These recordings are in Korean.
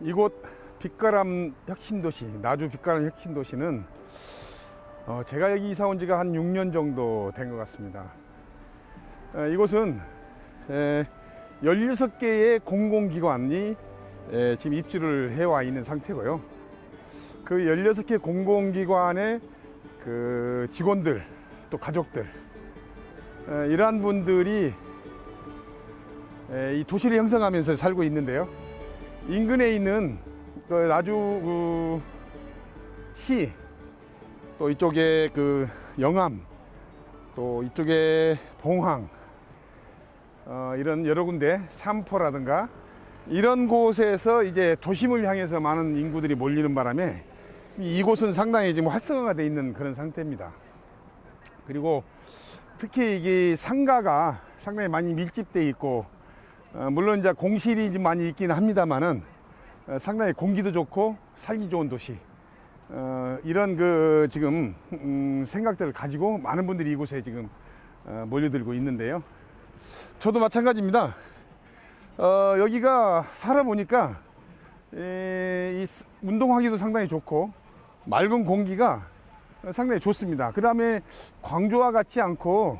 이곳 빛가람 혁신도시, 나주 빛가람 혁신도시는 제가 여기 이사 온 지가 한 6년 정도 된 것 같습니다. 이곳은 16개의 공공기관이 지금 입주를 해와 있는 상태고요. 그 16개 공공기관의 그 직원들, 또 가족들, 이러한 분들이 이 도시를 형성하면서 살고 있는데요. 인근에 있는 그 나주 시, 또 이쪽에 그 영암, 또 이쪽에 봉황, 이런 여러 군데 삼포라든가 이런 곳에서 이제 도심을 향해서 많은 인구들이 몰리는 바람에 이곳은 상당히 지금 활성화가 되어 있는 그런 상태입니다. 그리고 특히 이게 상가가 상당히 많이 밀집되어 있고, 물론 이제 공실이 좀 많이 있긴 합니다만은 상당히 공기도 좋고 살기 좋은 도시, 이런 그 지금 생각들을 가지고 많은 분들이 이곳에 지금 몰려들고 있는데요. 저도 마찬가지입니다. 여기가 살아보니까 이 운동하기도 상당히 좋고 맑은 공기가 상당히 좋습니다. 그 다음에 광주와 같지 않고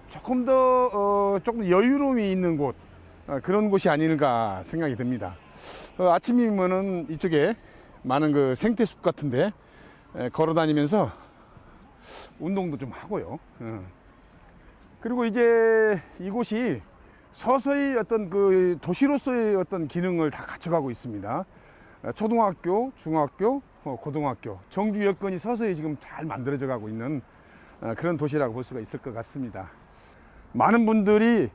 조금 더 조금 여유로움이 있는 곳, 그런 곳이 아닐까 생각이 듭니다. 아침이면은 이쪽에 많은 그 생태숲 같은데 걸어 다니면서 운동도 좀 하고요. 그리고 이제 이곳이 서서히 어떤 그 도시로서의 어떤 기능을 다 갖춰가고 있습니다. 초등학교, 중학교, 고등학교, 정주 여건이 서서히 지금 잘 만들어져 가고 있는 그런 도시라고 볼 수가 있을 것 같습니다. 많은 분들이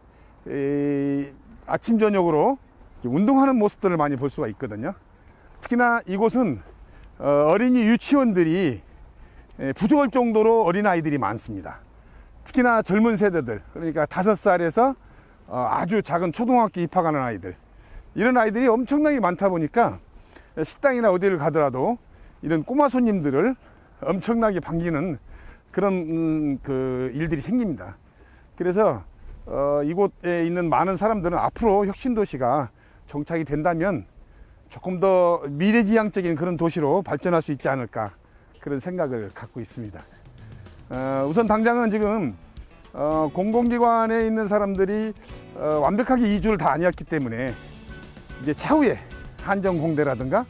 아침 저녁으로 운동하는 모습들을 많이 볼 수가 있거든요. 특히나 이곳은 어린이 유치원들이 부족할 정도로 어린아이들이 많습니다. 특히나 젊은 세대들, 그러니까 5살에서 아주 작은 초등학교 입학하는 아이들, 이런 아이들이 엄청나게 많다 보니까 식당이나 어디를 가더라도 이런 꼬마 손님들을 엄청나게 반기는 그런 그 일들이 생깁니다. 그래서 이곳에 있는 많은 사람들은 앞으로 혁신도시가 정착이 된다면 조금 더 미래지향적인 그런 도시로 발전할 수 있지 않을까, 그런 생각을 갖고 있습니다. 우선 당장은 지금 공공기관에 있는 사람들이 완벽하게 이주를 다 아니었기 때문에 이제 차후에 한정공대라든가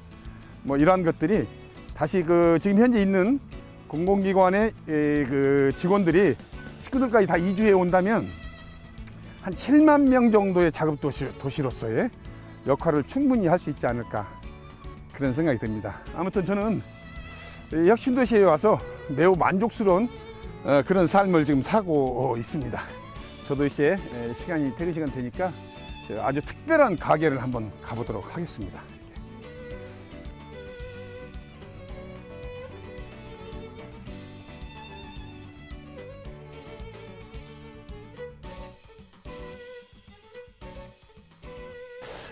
뭐 이러한 것들이 다시 그 지금 현재 있는 공공기관의 그 직원들이 식구들까지 다 이주해 온다면 한 7만 명 정도의 작업 도시로서의 역할을 충분히 할 수 있지 않을까, 그런 생각이 듭니다. 아무튼 저는 혁신도시에 와서 매우 만족스러운 그런 삶을 지금 사고 있습니다. 저도 이제 시간이 퇴근 시간 되니까 아주 특별한 가게를 한번 가보도록 하겠습니다.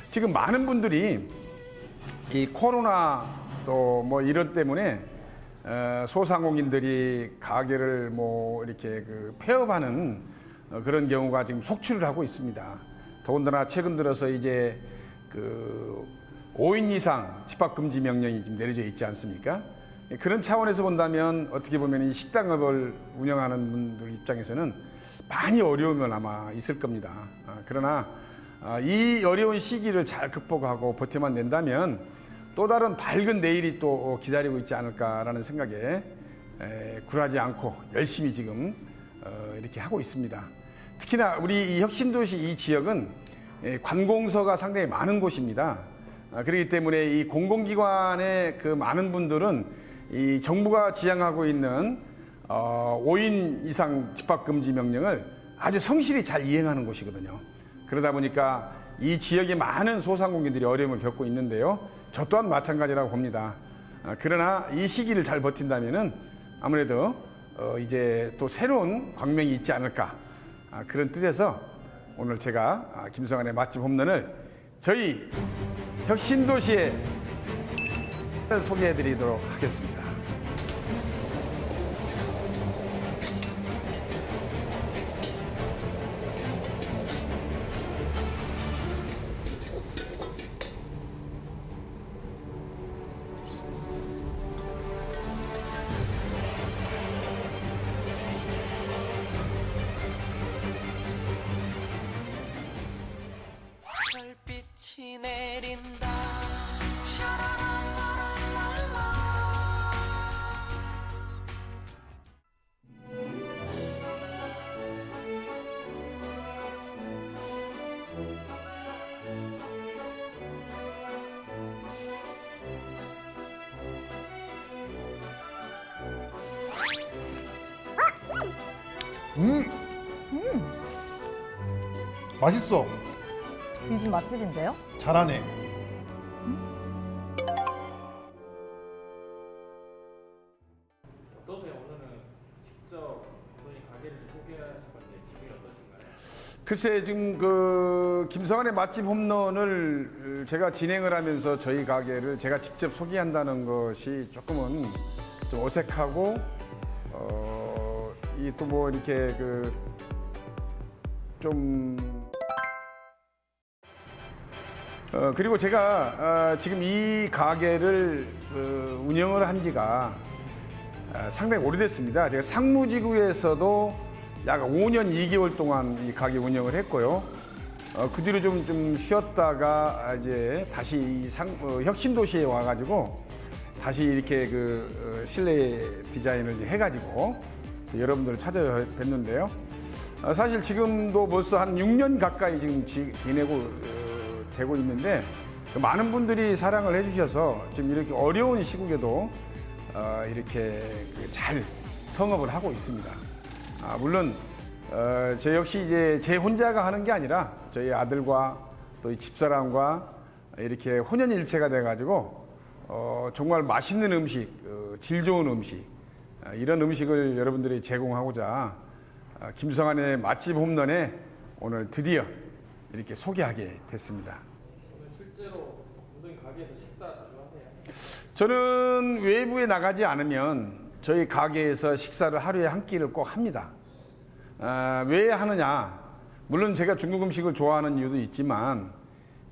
지금 많은 분들이 이 코로나 또 뭐 이런 때문에 소상공인들이 가게를 뭐 이렇게 그 폐업하는 그런 경우가 지금 속출을 하고 있습니다. 더군다나 최근 들어서 이제 그 5인 이상 집합금지 명령이 지금 내려져 있지 않습니까? 그런 차원에서 본다면 어떻게 보면 이 식당업을 운영하는 분들 입장에서는 많이 어려움은 아마 있을 겁니다. 그러나 이 어려운 시기를 잘 극복하고 버텨만 낸다면 또 다른 밝은 내일이 또 기다리고 있지 않을까라는 생각에 굴하지 않고 열심히 지금 이렇게 하고 있습니다. 특히나 우리 이 혁신도시 이 지역은 관공서가 상당히 많은 곳입니다. 그렇기 때문에 이 공공기관의 그 많은 분들은 이 정부가 지향하고 있는 5인 이상 집합금지 명령을 아주 성실히 잘 이행하는 곳이거든요. 그러다 보니까 이 지역의 많은 소상공인들이 어려움을 겪고 있는데요. 저 또한 마찬가지라고 봅니다. 그러나 이 시기를 잘 버틴다면은 아무래도 이제 또 새로운 광명이 있지 않을까, 그런 뜻에서 오늘 제가 김성환의 맛집 홈런을 저희 혁신도시에 소개해 드리도록 하겠습니다. 맛있어. 이 집 맛집인데요? 잘하네. 어떠세요? 오늘은 직접 본인 가게를 소개하실 건데 기분이 어떠신가요? 글쎄 지금 그 김성환의 맛집 홈런을 제가 진행을 하면서 저희 가게를 제가 직접 소개한다는 것이 조금은 좀 어색하고 이 또 뭐 이렇게 그 좀 그리고 제가 지금 이 가게를 운영을 한 지가 상당히 오래됐습니다. 제가 상무지구에서도 약 5년 2개월 동안 이 가게 운영을 했고요. 그 뒤로 좀 쉬었다가 이제 다시 이 혁신도시에 와가지고 다시 이렇게 그 실내 디자인을 이제 해가지고 여러분들을 찾아뵙는데요. 사실 지금도 벌써 한 6년 가까이 지금 지내고 되고 있는데 많은 분들이 사랑을 해주셔서 지금 이렇게 어려운 시국에도 이렇게 잘 성업을 하고 있습니다. 물론 저 역시 이제 제 혼자가 하는 게 아니라 저희 아들과 또 이 집사람과 이렇게 혼연일체가 돼가지고 정말 맛있는 음식, 질 좋은 음식 이런 음식을 여러분들이 제공하고자 김성환의 맛집 홈런에 오늘 드디어 이렇게 소개하게 됐습니다. 오늘 실제로 모든 가게에서 식사 자주 하세요? 저는 외부에 나가지 않으면 저희 가게에서 식사를 하루에 한 끼를 꼭 합니다. 왜 하느냐? 물론 제가 중국 음식을 좋아하는 이유도 있지만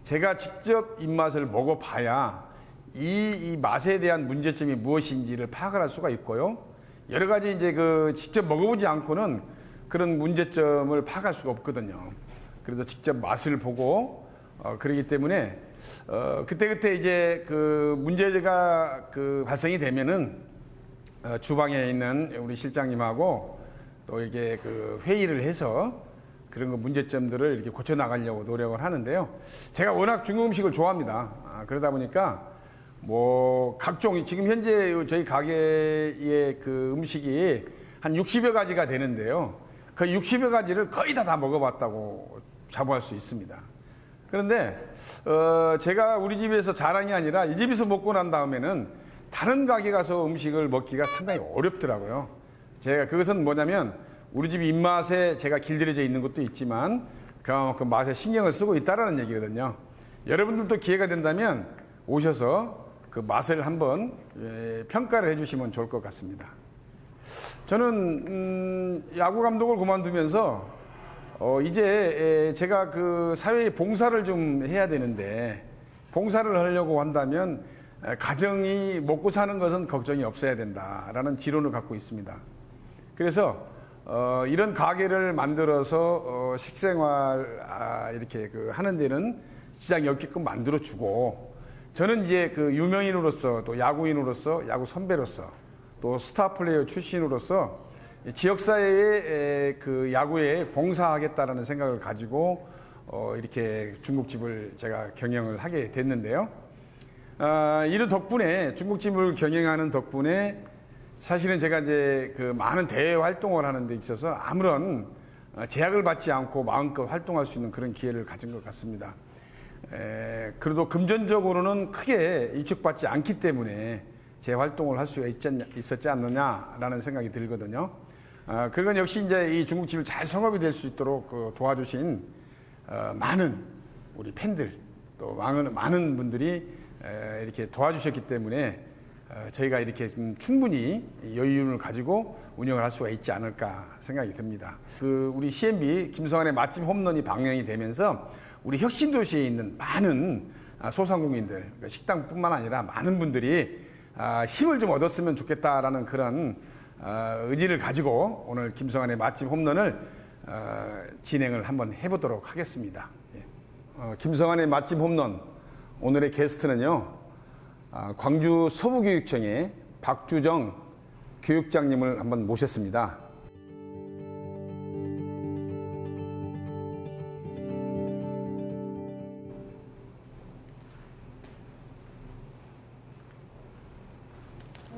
제가 직접 입맛을 먹어봐야 이 맛에 대한 문제점이 무엇인지를 파악을 할 수가 있고요. 여러 가지 이제 그 직접 먹어보지 않고는 그런 문제점을 파악할 수가 없거든요. 그래서 직접 맛을 보고 그러기 때문에 그때 이제 그 문제가 그 발생이 되면은 주방에 있는 우리 실장님하고 또 이게 그 회의를 해서 그런 거 문제점들을 이렇게 고쳐 나가려고 노력을 하는데요. 제가 워낙 중국 음식을 좋아합니다. 그러다 보니까 뭐 각종 지금 현재 저희 가게의 그 음식이 한 60여 가지가 되는데요. 그 60여 가지를 거의 다 먹어봤다고 자부할 수 있습니다. 그런데 제가 우리 집에서 자랑이 아니라 이 집에서 먹고 난 다음에는 다른 가게 가서 음식을 먹기가 상당히 어렵더라고요. 제가 그것은 뭐냐면 우리 집 입맛에 제가 길들여져 있는 것도 있지만 그 맛에 신경을 쓰고 있다라는 얘기거든요. 여러분들도 기회가 된다면 오셔서 그 맛을 한번 평가를 해주시면 좋을 것 같습니다. 저는 야구 감독을 그만두면서 이제 제가 그 사회에 봉사를 좀 해야 되는데 봉사를 하려고 한다면 가정이 먹고 사는 것은 걱정이 없어야 된다라는 지론을 갖고 있습니다. 그래서 이런 가게를 만들어서 식생활 이렇게 그 하는 데는 지장이 없게끔 만들어 주고 저는 이제 그 유명인으로서 또 야구인으로서 야구 선배로서 또 스타 플레이어 출신으로서 지역사회에 그 야구에 봉사하겠다라는 생각을 가지고 이렇게 중국집을 제가 경영을 하게 됐는데요. 이런 덕분에 중국집을 경영하는 덕분에 사실은 제가 이제 그 많은 대외 활동을 하는 데 있어서 아무런 제약을 받지 않고 마음껏 활동할 수 있는 그런 기회를 가진 것 같습니다. 그래도 금전적으로는 크게 위축받지 않기 때문에 제 활동을 할 수가 있었지 않느냐라는 생각이 들거든요. 그건 역시 이제 이 중국집을 잘 성업이 될 수 있도록 도와주신 많은 우리 팬들 또 많은 분들이 이렇게 도와주셨기 때문에 저희가 이렇게 좀 충분히 여유를 가지고 운영을 할 수가 있지 않을까 생각이 듭니다. 그 우리 CNB 김성환의 맛집 홈런이 방영이 되면서 우리 혁신도시에 있는 많은 소상공인들 식당뿐만 아니라 많은 분들이 힘을 좀 얻었으면 좋겠다라는 그런 의지를 가지고 오늘 김성환의 맛집 홈런을 진행을 한번 해보도록 하겠습니다. 김성환의 맛집 홈런 오늘의 게스트는요. 광주 서부교육청의 박주정 교육장님을 한번 모셨습니다.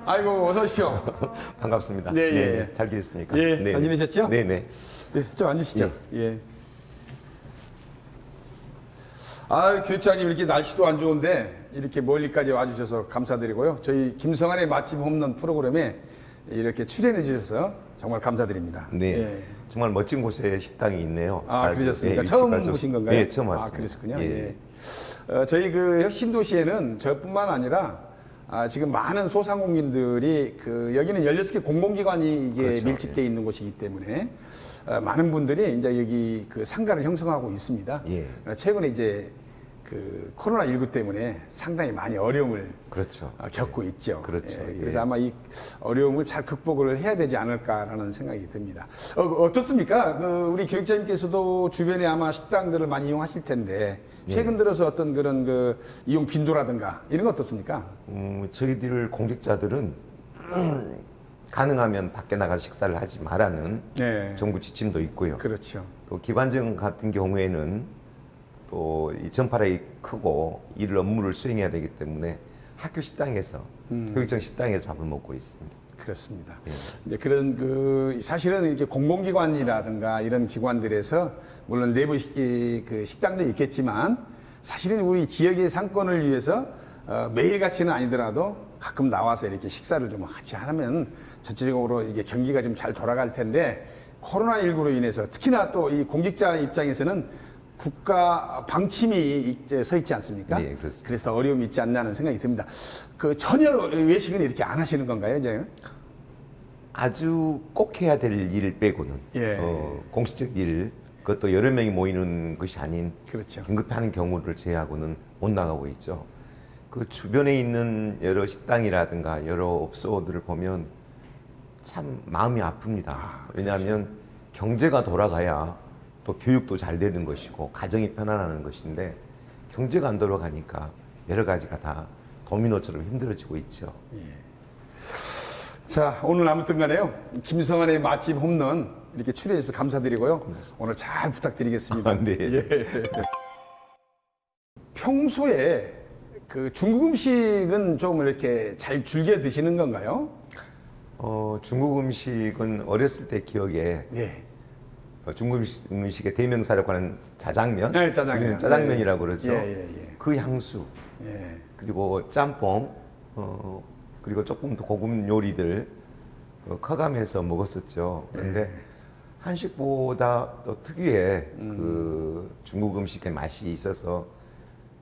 아이고, 어서 오십시오. 반갑습니다. 네, 예. 네, 잘 지냈습니까? 예, 네, 잘 지내셨죠? 네네. 예, 좀 앉으시죠. 예. 아, 교육장님 이렇게 날씨도 안 좋은데 이렇게 멀리까지 와주셔서 감사드리고요. 저희 김성환의 맛집 홈런 프로그램에 이렇게 출연해 주셔서 정말 감사드립니다. 네. 예. 정말 멋진 곳에 식당이 있네요. 아, 아주, 그러셨습니까? 예, 처음 위치가 보신 좋- 건가요? 네, 처음 왔습니다. 아, 그러셨군요. 예. 예. 저희 그 혁신도시에는 저뿐만 아니라 지금 많은 소상공인들이 여기는 16개 공공기관이 이게 그렇죠. 밀집되어 있는 곳이기 때문에 많은 분들이 이제 여기 그 상가를 형성하고 있습니다. 예. 최근에 이제 그 코로나19 때문에 상당히 많이 어려움을 그렇죠. 겪고 있죠. 그렇죠. 예, 예. 그래서 아마 이 어려움을 잘 극복을 해야 되지 않을까라는 생각이 듭니다. 어떻습니까? 우리 교육자님께서도 주변에 아마 식당들을 많이 이용하실 텐데 최근 들어서 어떤 그런 이용 빈도라든가 이런 거 어떻습니까? 저희들 공직자들은 가능하면 밖에 나가 식사를 하지 말라는 네. 정부 지침도 있고요. 그렇죠. 또 기관장 같은 경우에는 또 이 전파력이 크고 일 업무를 수행해야 되기 때문에 학교 식당에서 교육청 식당에서 밥을 먹고 있습니다. 그렇습니다. 예. 이제 그런 사실은 이렇게 공공기관이라든가 이런 기관들에서 물론 내부 식당도 있겠지만 사실은 우리 지역의 상권을 위해서 매일같이는 아니더라도 가끔 나와서 이렇게 식사를 좀 같이 하면 전체적으로 이게 경기가 좀 잘 돌아갈 텐데 코로나19로 인해서 특히나 또 이 공직자 입장에서는 국가 방침이 서 있지 않습니까? 네, 그렇습니다. 그래서 더 어려움이 있지 않나 하는 생각이 듭니다. 전혀 외식은 이렇게 안 하시는 건가요, 이제? 아주 꼭 해야 될 일 빼고는 예. 공식적 일, 그것도 여러 명이 모이는 것이 아닌 그렇죠. 긴급히 하는 경우를 제외하고는 못 나가고 있죠. 그 주변에 있는 여러 식당이라든가 여러 업소들을 보면 참 마음이 아픕니다. 왜냐하면 경제가 돌아가야 또 교육도 잘 되는 것이고 가정이 편안하는 것인데 경제가 안 돌아가니까 여러 가지가 다 도미노처럼 힘들어지고 있죠. 자, 오늘 아무튼 간에요. 김성환의 맛집 홈런 이렇게 출연해서 감사드리고요. 오늘 잘 부탁드리겠습니다. 아, 네. 예. 평소에 중국 음식은 좀 이렇게 잘 즐겨 드시는 건가요? 중국 음식은 어렸을 때 기억에 네. 중국 음식의 대명사라고 하는 짜장면, 네, 짜장면. 우리는 짜장면이라고 그러죠. 예. 그 향수, 예. 그리고 짬뽕, 그리고 조금 더 고급 요리들 커가면서 먹었었죠. 그런데 한식보다 또 특유의 그 중국 음식의 맛이 있어서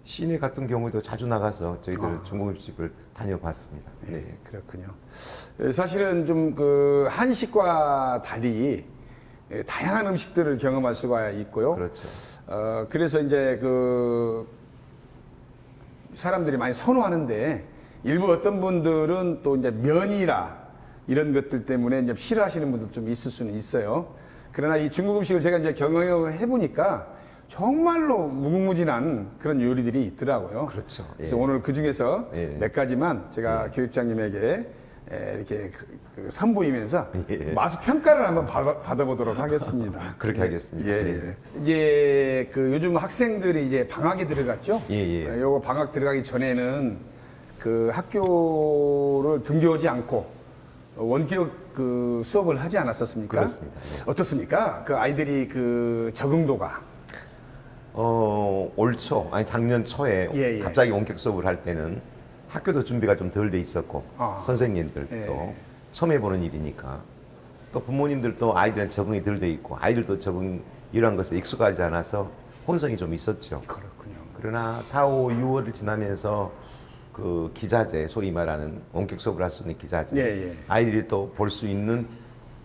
시내 같은 경우도 자주 나가서 저희들 중국 음식을 다녀봤습니다. 네. 그렇군요. 사실은 좀 한식과 달리 다양한 음식들을 경험할 수가 있고요. 그렇죠. 그래서 이제 사람들이 많이 선호하는데 일부 어떤 분들은 또 이제 면이라 이런 것들 때문에 이제 싫어하시는 분도 좀 있을 수는 있어요. 그러나 이 중국 음식을 제가 이제 경험해 보니까 정말로 무궁무진한 그런 요리들이 있더라고요. 그렇죠. 그래서 예. 오늘 그 중에서 예. 몇 가지만 제가 교육장님에게 이렇게 선보이면서 예. 맛 평가를 한번 받아보도록 하겠습니다. 그렇게 하겠습니다. 예. 네. 이제 요즘 학생들이 이제 방학에 들어갔죠. 예. 요거 방학 들어가기 전에는 학교를 등교하지 않고 원격 수업을 하지 않았었습니까? 그렇습니다. 네. 어떻습니까? 아이들이 적응도가. 올 초, 아니 작년 초에 예. 갑자기 원격 수업을 할 때는 학교도 준비가 좀 덜 돼 있었고 선생님들도 예. 처음 해보는 일이니까 또 부모님들도 아이들한테 적응이 덜 돼 있고 아이들도 적응 이러한 것에 익숙하지 않아서 혼선이 좀 있었죠. 그렇군요. 그러나 4, 5, 6월을 지나면서 그 기자재, 소위 말하는 원격 수업을 할 수 있는 기자재, 예. 아이들이 또 볼 수 있는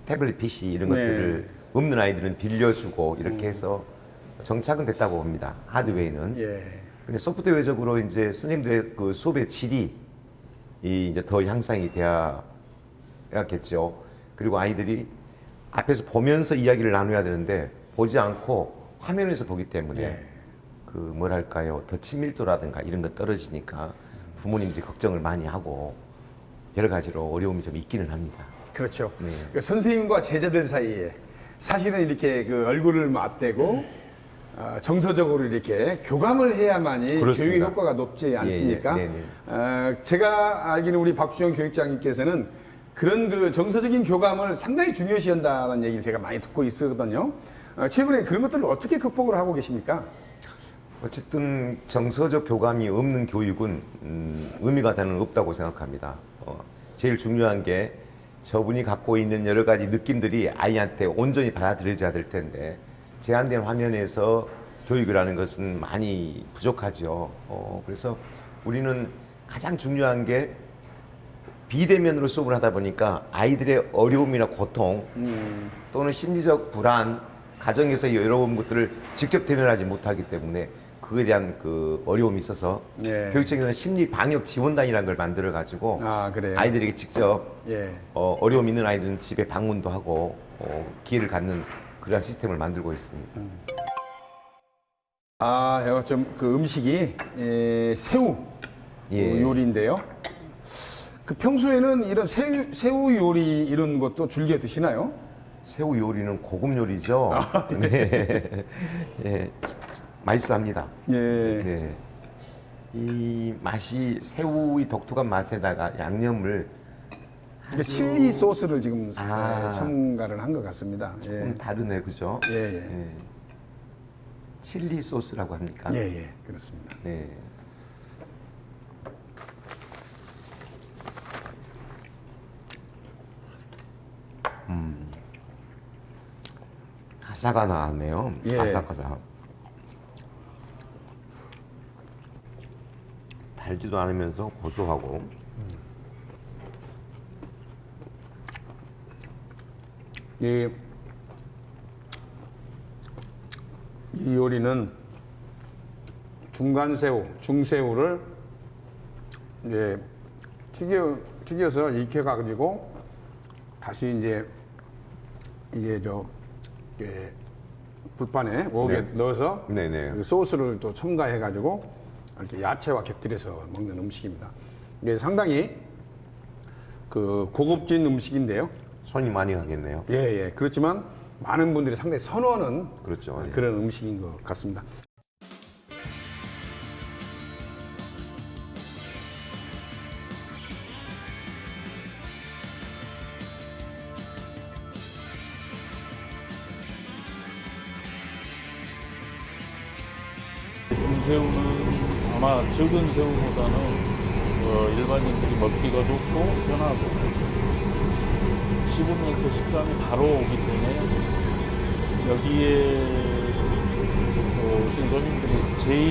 태블릿 PC 이런 네. 것들을 없는 아이들은 빌려주고 이렇게 해서 정착은 됐다고 봅니다. 하드웨어는. 예. 근데 소프트웨어적으로 이제 선생님들의 그 수업의 질이 이제 더 향상이 돼야겠죠. 그리고 아이들이 앞에서 보면서 이야기를 나눠야 되는데 보지 않고 화면에서 보기 때문에 예. 뭐랄까요, 더 친밀도라든가 이런 거 떨어지니까 부모님들이 걱정을 많이 하고 여러 가지로 어려움이 좀 있기는 합니다. 그렇죠. 네. 선생님과 제자들 사이에 사실은 이렇게 얼굴을 맞대고 정서적으로 이렇게 교감을 해야만이 그렇습니다. 교육 효과가 높지 않습니까? 예, 네. 제가 알기는 우리 박주영 교육장님께서는 그런 그 정서적인 교감을 상당히 중요시 한다는 얘기를 제가 많이 듣고 있었거든요. 최근에 그런 것들을 어떻게 극복을 하고 계십니까? 어쨌든 정서적 교감이 없는 교육은 의미가 저는 없다고 생각합니다. 제일 중요한 게 저분이 갖고 있는 여러 가지 느낌들이 아이한테 온전히 받아들여져야 될 텐데 제한된 화면에서 교육이라는 것은 많이 부족하죠. 그래서 우리는 가장 중요한 게 비대면으로 수업을 하다 보니까 아이들의 어려움이나 고통 또는 심리적 불안, 가정에서 여러 것들을 직접 대면하지 못하기 때문에 그에 대한 그 어려움이 있어서 예. 교육청에서는 심리 방역 지원단이라는 걸 만들어 가지고 그래요? 아이들에게 직접 예. 어려움 있는 아이들은 집에 방문도 하고 기회를 갖는 그러한 시스템을 만들고 있습니다. 그 음식이 새우 예. 요리인데요. 그 평소에는 이런 새우 요리 이런 것도 즐겨 드시나요? 새우 요리는 고급 요리죠. 네. 예. 맛있어합니다. 예. 네. 이 맛이 새우의 독특한 맛에다가 양념을 그러니까 칠리 소스를 지금 아. 첨가를 한 것 같습니다. 좀 다르네, 그죠? 예, 예. 네. 칠리 소스라고 합니까? 예, 예, 그렇습니다. 네. 가사가 나왔네요. 예. 아삭아삭. 달지도 않으면서 고소하고. 이 요리는 중간새우, 중새우를 이제 튀겨서 익혀가지고 다시 이제 이게 불판에 웍에 네. 넣어서 네네. 그 소스를 또 첨가해가지고 이렇게 야채와 곁들여서 먹는 음식입니다. 이게 상당히 그 고급진 음식인데요. 손이 많이 가겠네요. 예, 예. 그렇지만 많은 분들이 상당히 선호하는 그렇죠. 예. 그런 음식인 것 같습니다. 중새우는 아마 적은 새우보다는 일반인들이 먹기가 좋고 편하고 씹으면서 식감이 바로 오기 때문에 여기에 오신 손님들이 제일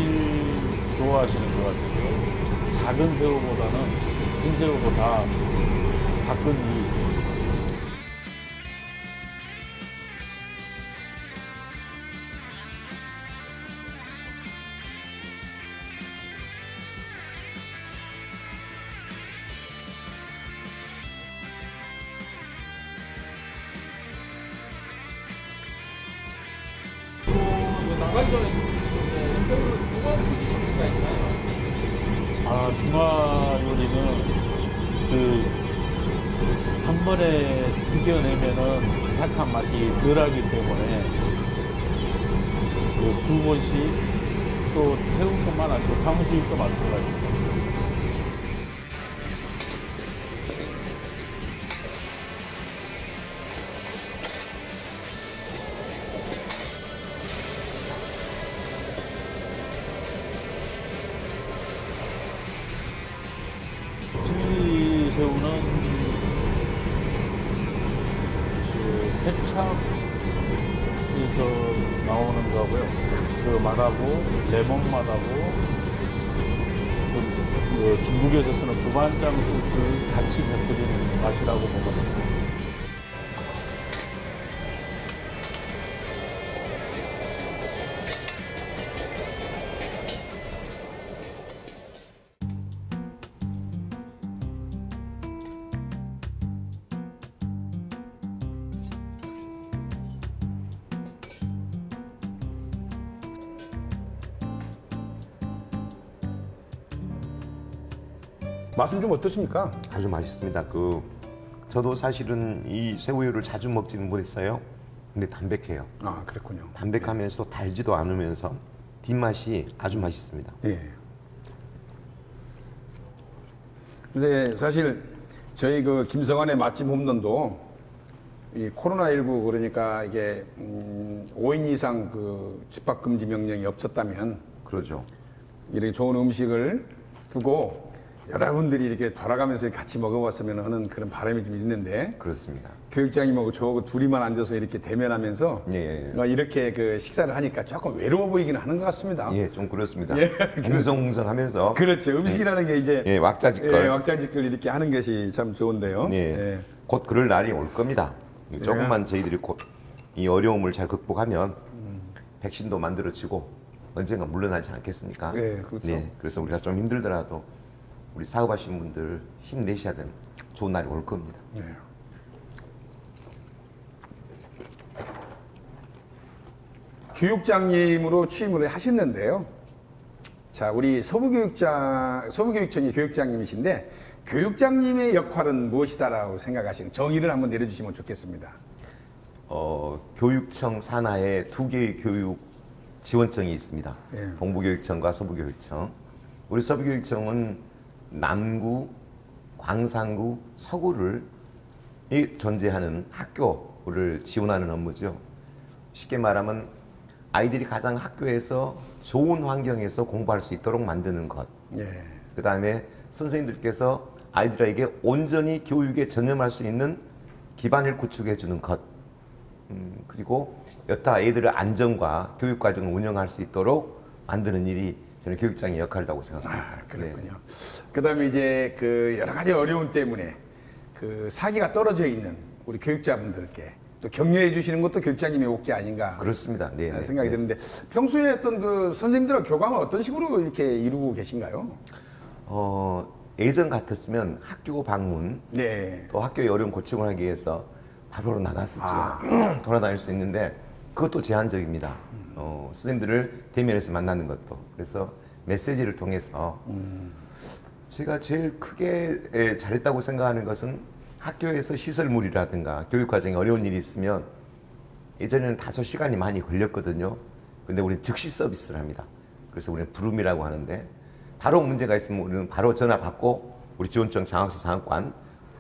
좋아하시는 것 같아요. 작은 새우보다는 큰 새우보다 가끔 나가기 전에 인터뷰를 두번 튀기시는 거 있나요? 중화 요리는 그 한 번에 튀겨내면은 바삭한 맛이 덜하기 때문에 그 두 번씩 또 새우뿐만 아니고 탕수육도 마찬가지입니다. 칠리 새우는 그 케찹에서 나오는 거고요. 그 맛하고 레몬 맛하고 그 중국에서 쓰는 두반장 소스를 같이 곁들이는 맛이라고 보면 됩니다. 맛은 좀 어떠십니까? 아주 맛있습니다. 저도 사실은 이 새우회를 자주 먹지는 못했어요. 근데 담백해요. 아, 그렇군요. 담백하면서도 달지도 않으면서 뒷맛이 아주 맛있습니다. 예. 근데 사실 저희 그 김성환의 맛집 홈런도 이 코로나19 그러니까 이게 5인 이상 그 집합 금지 명령이 없었다면 그러죠. 이렇게 좋은 음식을 두고 여러분들이 이렇게 돌아가면서 같이 먹어봤으면 하는 그런 바람이 좀 있는데 그렇습니다. 교육장님하고 저하고 둘이만 앉아서 이렇게 대면하면서 예. 이렇게 그 식사를 하니까 조금 외로워 보이긴 하는 것 같습니다. 예, 좀 그렇습니다. 예. 웅성웅성하면서 그렇죠. 음식이라는 게 이제 예, 왁자지껄. 예, 왁자지껄 이렇게 하는 것이 참 좋은데요. 예. 예. 곧 그럴 날이 올 겁니다. 조금만 저희들이 곧 이 어려움을 잘 극복하면 백신도 만들어지고 언젠가 물러나지 않겠습니까? 네, 그렇죠. 예, 그래서 우리가 좀 힘들더라도 우리 사업하시는 분들 힘내셔야 되는 좋은 날이 올 겁니다. 네. 교육장님으로 취임을 하셨는데요. 자, 우리 서부교육청의 교육장님이신데 교육장님의 역할은 무엇이다라고 생각하시는 정의를 한번 내려주시면 좋겠습니다. 교육청 산하에 두 개의 교육 지원청이 있습니다. 예. 동부교육청과 서부교육청. 우리 서부교육청은 남구, 광산구, 서구를 존재하는 학교를 지원하는 업무죠. 쉽게 말하면 아이들이 가장 학교에서 좋은 환경에서 공부할 수 있도록 만드는 것. 예. 그 다음에 선생님들께서 아이들에게 온전히 교육에 전념할 수 있는 기반을 구축해 주는 것. 그리고 여타 아이들의 안정과 교육 과정을 운영할 수 있도록 만드는 일이 저는 교육장의 역할이라고 생각합니다. 아, 그렇군요. 네. 그다음에 이제 그 여러 가지 어려움 때문에 그 사기가 떨어져 있는 우리 교육자분들께 또 격려해 주시는 것도 교육장님의 몫이 아닌가 그렇습니다. 네, 네, 생각이 네. 드는데 평소에 어떤 그 선생님들과 교감을 어떤 식으로 이렇게 이루고 계신가요? 예전 같았으면 학교 방문 네. 또 학교의 어려운 고충을 하기 위해서 바로 나갔었죠. 돌아다닐 수 있는데 그것도 제한적입니다. 선생님들을 대면에서 만나는 것도. 그래서 메시지를 통해서 제가 제일 크게 잘했다고 생각하는 것은 학교에서 시설물이라든가 교육과정에 어려운 일이 있으면 예전에는 다소 시간이 많이 걸렸거든요. 근데 우리는 즉시 서비스를 합니다. 그래서 우리는 부름이라고 하는데 바로 문제가 있으면 우리는 바로 전화 받고 우리 지원청 장학사 장학관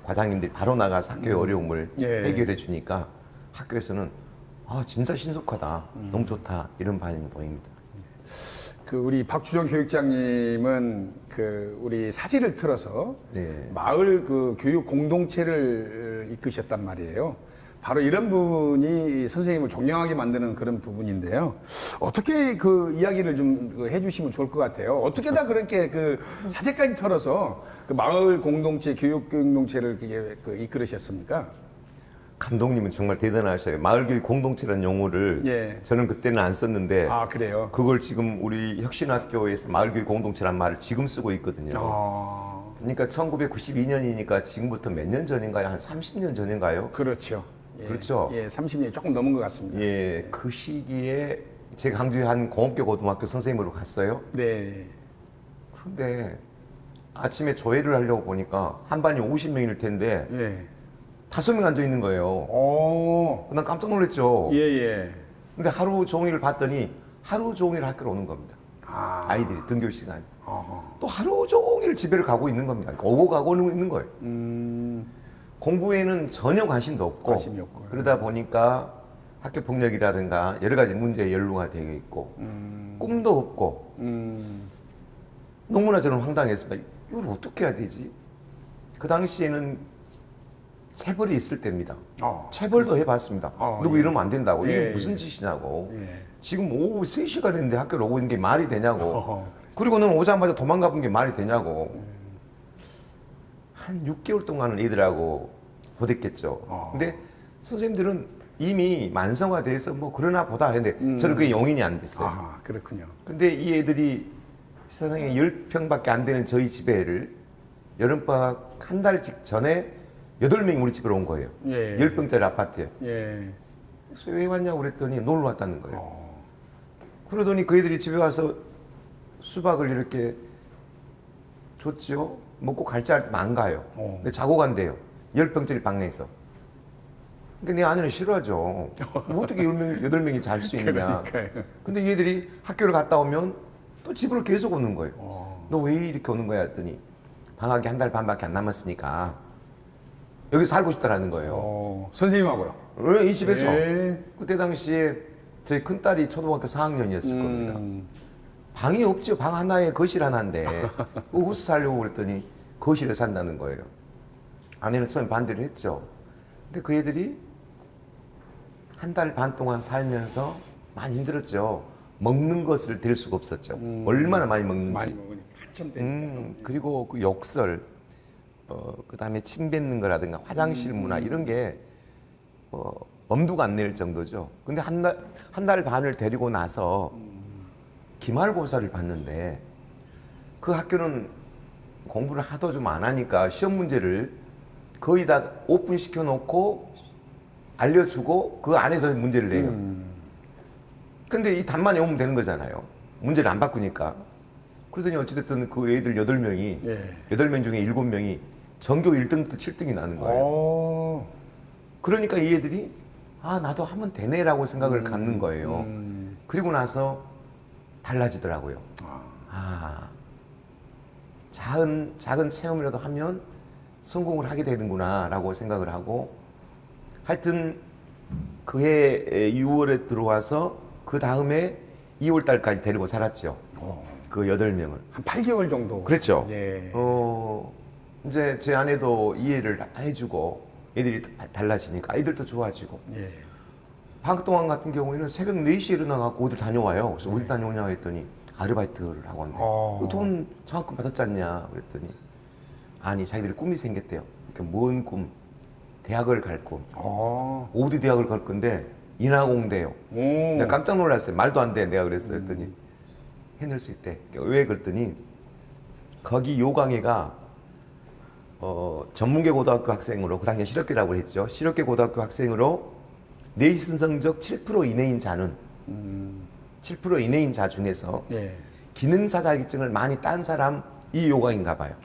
과장님들이 바로 나가서 학교의 어려움을 예. 해결해 주니까 학교에서는 아 진짜 신속하다, 너무 좋다 이런 반응이 보입니다. 그 우리 박주정 교육장님은 그 우리 사지를 틀어서 네. 마을 그 교육 공동체를 이끄셨단 말이에요. 바로 이런 부분이 선생님을 존경하게 만드는 그런 부분인데요. 어떻게 그 이야기를 좀 해주시면 좋을 것 같아요. 어떻게 다 그렇게 그 사제까지 털어서 그 마을 공동체, 교육 공동체를 그게 그 이끌으셨습니까? 감독님은 정말 대단하셔요. 마을교육 공동체라는 용어를 예. 저는 그때는 안 썼는데 아, 그래요? 그걸 지금 우리 혁신학교에서 마을교육 공동체란 말을 지금 쓰고 있거든요. 그러니까 1992년이니까 지금부터 몇 년 전인가요? 한 30년 전인가요? 그렇죠. 예. 그렇죠. 예, 30년이 조금 넘은 것 같습니다. 예, 그 시기에 제가 강주에 한 공업교 고등학교 선생님으로 갔어요. 네. 그런데 아침에 조회를 하려고 보니까 한 반이 50명일 텐데 예. 5명 앉아 있는 거예요. 오. 난 깜짝 놀랐죠. 예, 예. 근데 하루 종일 봤더니 하루 종일 학교로 오는 겁니다. 아. 아이들이 등교 시간. 어허. 또 하루 종일 집에를 가고 있는 겁니다. 그러니까 오고 가고 있는 거예요. 공부에는 전혀 관심도 없고, 관심이 없고. 그러다 보니까 학교 폭력이라든가 여러 가지 문제에 연루가 되어 있고 꿈도 없고 너무나 저는 황당했습니다. 이걸 어떻게 해야 되지? 그 당시에는 체벌이 있을 때입니다. 체벌도 해봤습니다. 누구 예. 이러면 안 된다고. 이게 예, 무슨 예. 짓이냐고. 짓이냐고. 지금 오후 3시가 됐는데 학교를 오고 있는 게 말이 되냐고. 어허. 그리고 너는 오자마자 도망가 본 게 말이 되냐고. 한 6개월 동안은 애들하고 보댔겠죠. 근데 선생님들은 이미 만성화돼서 뭐 그러나 보다 했는데 저는 그게 용인이 안 됐어요. 아, 그렇군요. 근데 이 애들이 세상에 10평밖에 안 되는 저희 집에를 여름방학 한 달 전에 8명이 우리 집으로 온 거예요. 예. 10평짜리 아파트에. 예. 그래서 왜 왔냐고 그랬더니 놀러 왔다는 거예요. 그러더니 그 애들이 집에 와서 수박을 이렇게 줬죠. 먹고 갈지 할 때만 안 가요. 근데 자고 간대요. 10평짜리 방에서. 근데 내 아내는 싫어하죠. 뭐 어떻게 8명이 잘 수 있느냐. 그러니까요. 근데 얘들이 학교를 갔다 오면 또 집으로 계속 오는 거예요. 너 왜 이렇게 오는 거야 했더니 방학이 한 달 반밖에 안 남았으니까 여기 살고 싶다라는 거예요. 선생님하고요. 왜 이 집에서? 예. 그때 당시에 저희 큰딸이 초등학교 4학년이었을 겁니다. 방이 없죠. 방 하나에 거실 하나인데 어디서 살려고 그랬더니 거실에 산다는 거예요. 아내는 처음에 반대를 했죠. 근데 그 애들이 한 달 반 동안 살면서 많이 힘들었죠. 먹는 것을 댈 수가 없었죠. 얼마나 많이 먹는지. 많이 먹으니까 한참 되니까. 그리고 그 욕설, 그 다음에 침 뱉는 거라든가 화장실 문화 이런 게 엄두가 안 낼 정도죠. 근데 한 달 반을 데리고 나서 기말고사를 봤는데 그 학교는 공부를 하도 좀 안 하니까 시험 문제를 거의 다 오픈시켜 놓고 알려주고 그 안에서 문제를 내요. 근데 이 답만 외우면 되는 거잖아요. 문제를 안 바꾸니까. 그러더니 어찌됐든 그 애들 8명이, 예. 8명 중에 7명이 전교 1등부터 7등이 나는 거예요. 그러니까 이 애들이, 아, 나도 하면 되네라고 생각을 갖는 거예요. 그리고 나서 달라지더라고요. 작은 체험이라도 하면 성공을 하게 되는구나라고 생각을 하고, 하여튼 그해 6월에 들어와서 그 다음에 2월 달까지 데리고 살았죠. 그 8명을. 한 8개월 정도. 그랬죠. 예. 이제 제 아내도 이해를 해주고 애들이 달라지니까 아이들도 좋아지고. 예. 방학 동안 같은 경우에는 새벽 4시에 일어나갖고 어디 다녀와요. 그래서 어디 다녀오냐고 했더니 아르바이트를 하고 왔는데 돈 장학금 받았지 않냐 그랬더니 아니 자기들이 꿈이 생겼대요. 이렇게 먼 꿈, 대학을 갈 꿈. 어디 대학을 갈 건데 인하공대요. 내가 깜짝 놀랐어요. 말도 안 돼. 내가 그랬어요. 했더니 해낼 수 있대. 왜 그랬더니 거기 요강회가 전문계 고등학교 학생으로 그 당시에 실업계라고 했죠. 실업계 고등학교 학생으로 내신 성적 7% 이내인 자는 7% 이내인 자 중에서 예. 기능사 자격증을 많이 딴 사람 이 요강인가 봐요.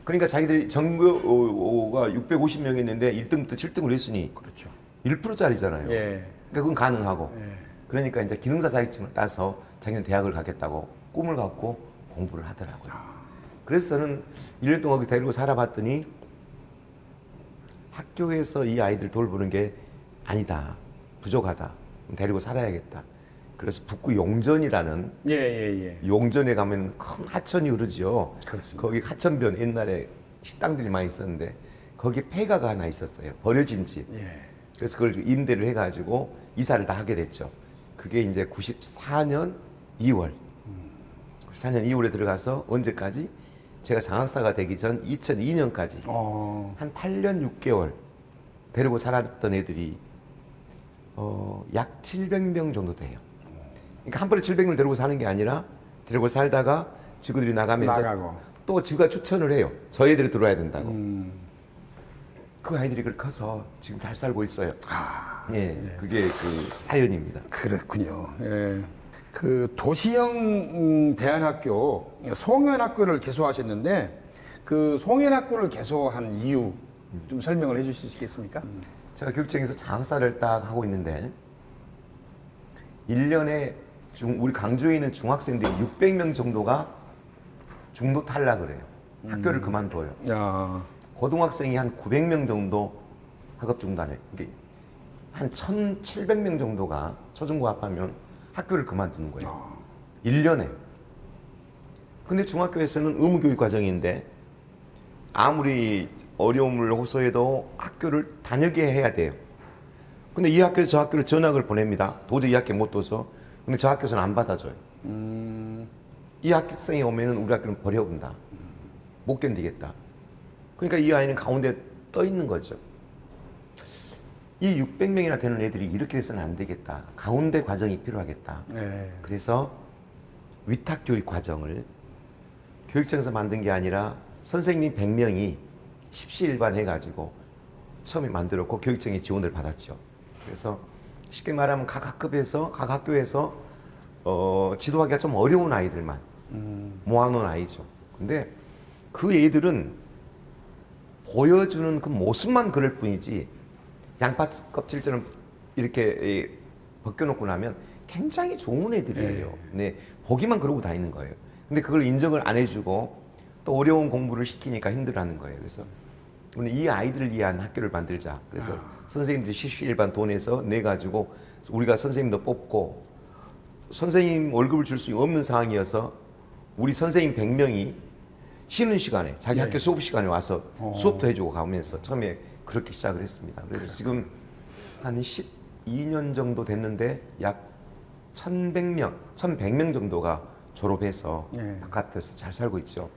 그러니까 자기들이 전교가 650명 있는데 1등부터 7등을 했으니 그렇죠. 1%짜리잖아요. 예. 그러니까 그건 가능하고. 예. 그러니까 이제 기능사 자격증을 따서 자기는 대학을 가겠다고 꿈을 갖고 공부를 하더라고요. 그래서 저는 1년 동안 거기 데리고 살아봤더니 학교에서 이 아이들 돌보는 게 아니다. 부족하다. 데리고 살아야겠다. 그래서 북구 용전이라는 예. 용전에 가면 큰 하천이 흐르죠. 그렇습니다. 거기 하천변 옛날에 식당들이 많이 있었는데 거기 폐가가 하나 있었어요. 버려진 집. 예. 그래서 그걸 임대를 해가지고 이사를 다 하게 됐죠. 그게 이제 94년 2월. 94년 2월에 들어가서 언제까지? 제가 장학사가 되기 전 2002년까지 한 8년 6개월 데리고 살았던 애들이 약 700명 정도 돼요. 그러니까 한 번에 700명을 데리고 사는 게 아니라 데리고 살다가 지구들이 나가면서 나가고. 또 지구가 추천을 해요. 저 애들이 들어와야 된다고. 그 아이들이 그걸 커서 지금 잘 살고 있어요. 예, 그게 그 사연입니다. 그렇군요. 예. 그 도시형 대안학교 송현학교를 개소하셨는데 그 송현학교를 개소한 이유 좀 설명을 해주실 수 있겠습니까? 제가 교육청에서 장사를 딱 하고 있는데 1년에 우리 강주에 있는 중학생들이 600명 정도가 중도 탈락을 해요. 학교를 그만둬요. 야. 고등학생이 한 900명 정도 학업 중단해요. 이게 한 1,700명 정도가 초중고 합하면 학교를 그만두는 거예요. 1년에. 근데 중학교에서는 의무교육 과정인데 아무리 어려움을 호소해도 학교를 다니게 해야 돼요. 근데 이 학교에서 저 학교를 전학을 보냅니다. 도저히 이 학교에 못 둬서. 근데 저 학교에서는 안 받아줘요. 이 학생이 오면은 우리 학교는 버려본다. 못 견디겠다. 그러니까 이 아이는 가운데 떠 있는 거죠. 이 600명이나 되는 애들이 이렇게 돼서는 안 되겠다. 가운데 과정이 필요하겠다. 네. 그래서 위탁교육 과정을 교육청에서 만든 게 아니라 선생님 100명이 십시일반 해가지고 처음에 만들었고 교육청이 지원을 받았죠. 그래서 쉽게 말하면 각 학급에서 각 학교에서 지도하기가 좀 어려운 아이들만 모아놓은 아이죠. 근데 그 애들은 보여주는 그 모습만 그럴 뿐이지 양파 껍질처럼 이렇게 벗겨놓고 나면 굉장히 좋은 애들이에요. 네, 보기만 그러고 다니는 거예요. 근데 그걸 인정을 안 해주고 또 어려운 공부를 시키니까 힘들어하는 거예요. 그래서 우리 이 아이들을 위한 학교를 만들자. 그래서 선생님들이 실시일반 돈에서 내 가지고 우리가 선생님도 뽑고 선생님 월급을 줄 수 없는 상황이어서 우리 선생님 100명이 쉬는 시간에 자기 학교 수업 시간에 와서 수업도 해주고 가면서 처음에 그렇게 시작을 했습니다. 그래서 지금 한 12년 정도 됐는데 약 1,100명 정도가 졸업해서 바깥에서 잘 살고 있죠.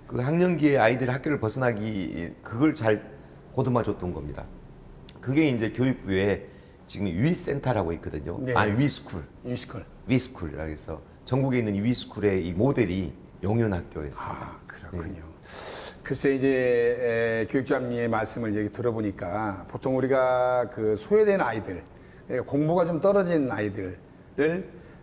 그 학년기에 아이들이 학교를 벗어나기 그걸 잘 보듬어 줬던 겁니다. 그게 이제 교육부에 지금 위센터라고 있거든요. 네. 아니 위스쿨. 위스쿨이라 해서 전국에 있는 이 위스쿨의 이 모델이 용현학교였습니다. 아, 그렇군요. 글쎄 이제 교육자님의 말씀을 얘기 들어보니까 보통 우리가 그 소외된 아이들, 공부가 좀 떨어진 아이들을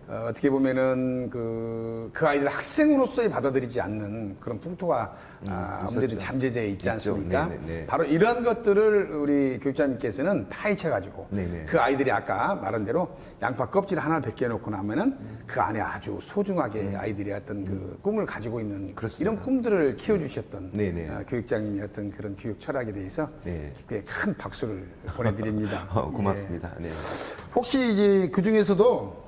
어떻게 보면은 그 아이들 학생으로서의 받아들이지 않는 그런 풍토가 아무래도 잠재되어 있지 않습니까? 네네네. 바로 이러한 것들을 우리 교육자님께서는 파헤쳐가지고 네네. 그 아이들이 아까 말한 대로 양파 껍질 하나를 벗겨놓고 나면은 그 안에 아주 소중하게 아이들이 어떤 그 꿈을 가지고 있는 그렇습니다. 이런 꿈들을 키워주셨던 네네. 교육장님의 어떤 그런 교육 철학에 대해서 네. 꽤 큰 박수를 보내드립니다. 고맙습니다. 네. 예. 혹시 이제 그 중에서도